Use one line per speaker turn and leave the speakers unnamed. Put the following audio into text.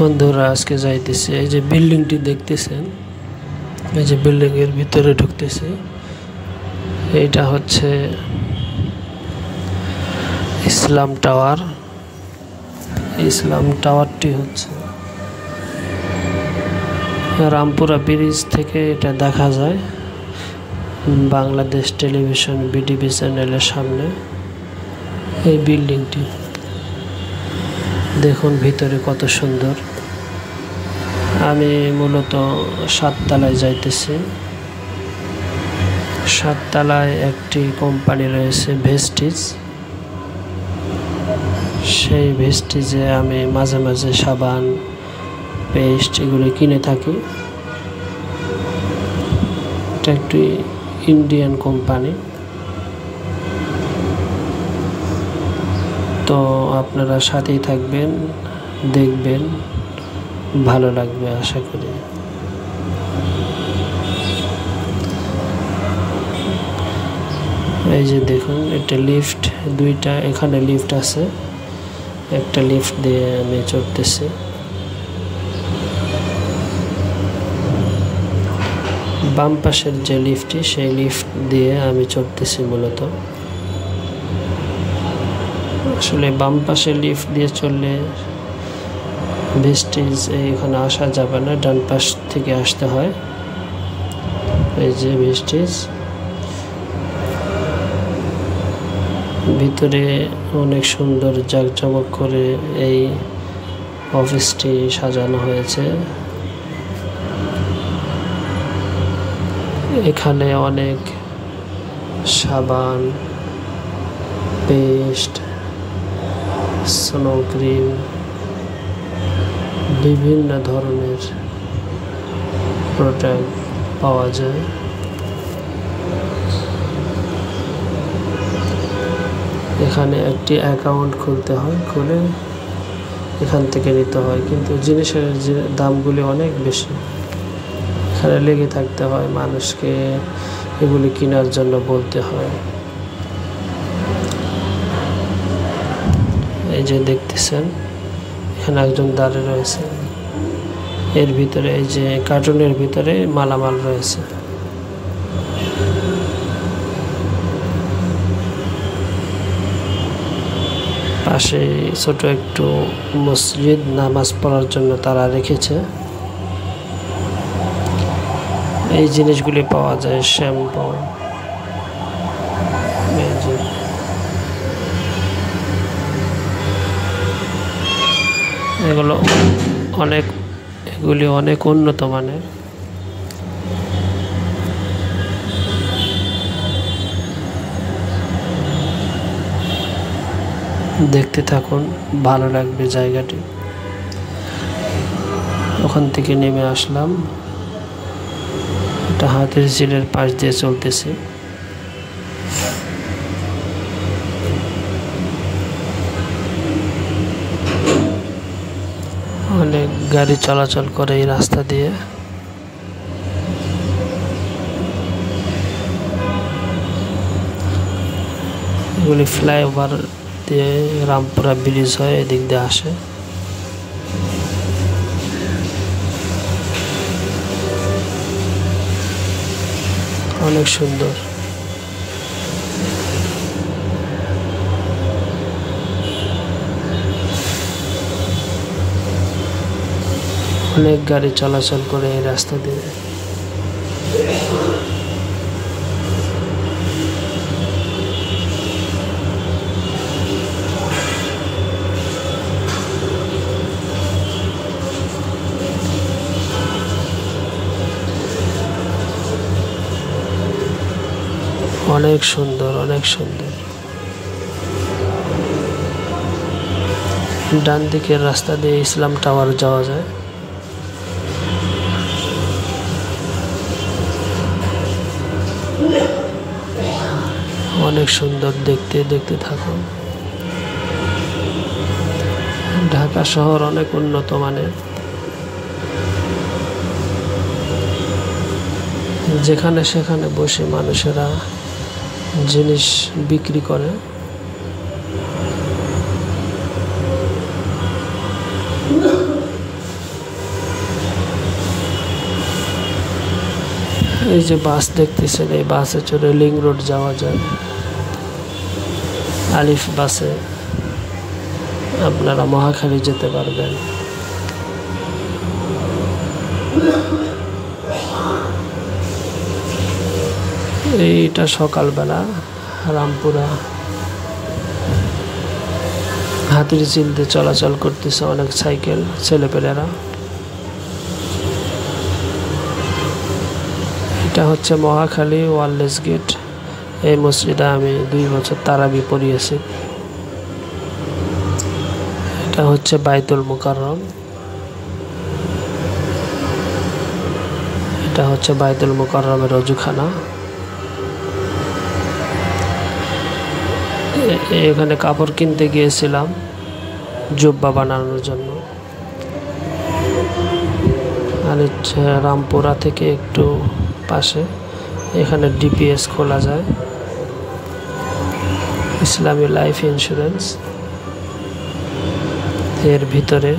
বন্ধুরা আজকে যাইতেছি এই যে বিল্ডিংটি দেখতেছেন, এই যে বিল্ডিং এর ভিতরে ঢুকতেছি। এইটা হচ্ছে ইসলাম টাওয়ার। ইসলাম টাওয়ারটি হচ্ছে রামপুরা ব্রিজ থেকে এটা দেখা যায় বাংলাদেশ টেলিভিশন বিটিভি চ্যানেলের সামনে। এই বিল্ডিংটি দেখুন ভিতরে কত সুন্দর। আমি মূলত 7 তলায় যাইতেছি। 7 তলায় একটি কোম্পানি রয়েছে ভেস্টিজ। সেই ভেস্টিজে আমি মাঝে মাঝে সাবান, পেস্ট এগুলো কিনে থাকি। এটা একটি ইন্ডিয়ান কোম্পানি। তো আপনারা সাথেই থাকবেন, দেখবেন, ভালো লাগবে আশা করি। এই যে দেখুন এটা লিফট, দুইটা এখানে লিফট আছে। একটা লিফট দিয়ে আমি চড়তেছি। বাম পাশের যে লিফটটি সেই লিফট দিয়ে আমি চড়তেছি মূলত। আসলে বাম পাশে লিফট দিয়ে চললে ভেস্টিজ এখানে আসা যাবে না, ডান পাশ থেকে আসতে হয়। এই যে ভেস্টিজ, ভিতরে অনেক সুন্দর জাঁকজমক করে এই অফিসটি সাজানো হয়েছে। এখানে অনেক সাবান, পেস্ট, স্নো ক্রিম, বিভিন্ন ধরনের প্রোডাক্ট পাওয়া যায়। এখানে একটি অ্যাকাউন্ট খুলতে হয়, খুলে এখান থেকে নিতে হয়, কিন্তু জিনিসের যে দামগুলি অনেক বেশি। এখানে লেগে থাকতে হয়, মানুষকে এগুলি কেনার জন্য বলতে হয়। এই যে দেখতেছেন এখানে একজন দাঁড়িয়ে রয়েছে। এর ভিতরে এই যে কার্টুনের ভিতরে মালামাল রয়েছে। পাশে ছোট একটু মসজিদ, নামাজ পড়ার জন্য তারা রেখেছে। এই জিনিসগুলি পাওয়া যায়, শ্যাম্পু, এগুলি অনেক উন্নত মানের। দেখতে থাকুন, ভালো লাগবে জায়গাটি। ওখান থেকে নেমে আসলাম, একটা হাতের ঝিলের পাশ দিয়ে চলতেছি। অনেক গাড়ি চলাচল করে এই রাস্তা দিয়ে। এগুলি ফ্লাইওভার দিয়ে রামপুরা ব্রিজ হয়ে এদিক দিয়ে আসে। অনেক সুন্দর। অনেক গাড়ি চলাচল করে এই রাস্তা দিয়ে। অনেক সুন্দর, অনেক সুন্দর। ডান দিকের রাস্তা দিয়ে ইসলাম টাওয়ার যাওয়া যায়। অনেক সুন্দর দেখতে, দেখতে থাকুন। ঢাকা শহর অনেক উন্নত মানের। যেখানে সেখানে বসে মানুষেরা জিনিস বিক্রি করে। এই যে বাস দেখতেছেন, এই বাসে চড়ে লিং রোড যাওয়া যায়। আলিফ বাসে আপনারা মহাখালী যেতে পারবেন। এইটা সকালবেলা রামপুরা হাতিরঝিল দিয়ে চলাচল করতেছে অনেক সাইকেল, ছেলেপেলেরা। এটা হচ্ছে মহাখালী ওয়ারলেস গেট। এই মসজিদে আমি 2 বছর তারাবি পড়িয়েছি। এটা হচ্ছে বাইতুল মুকাররম। এটা হচ্ছে বাইতুল মুকাররমের অজুখানা। এখানে কাপড় কিনতে গিয়েছিলাম জুব্বা বানানোর জন্য। আর হচ্ছে রামপুরা থেকে একটু পাশে এখানে ডিপিএস খোলা যায়, ইসলামী লাইফ ইন্স্যুরেন্স। এর ভিতরে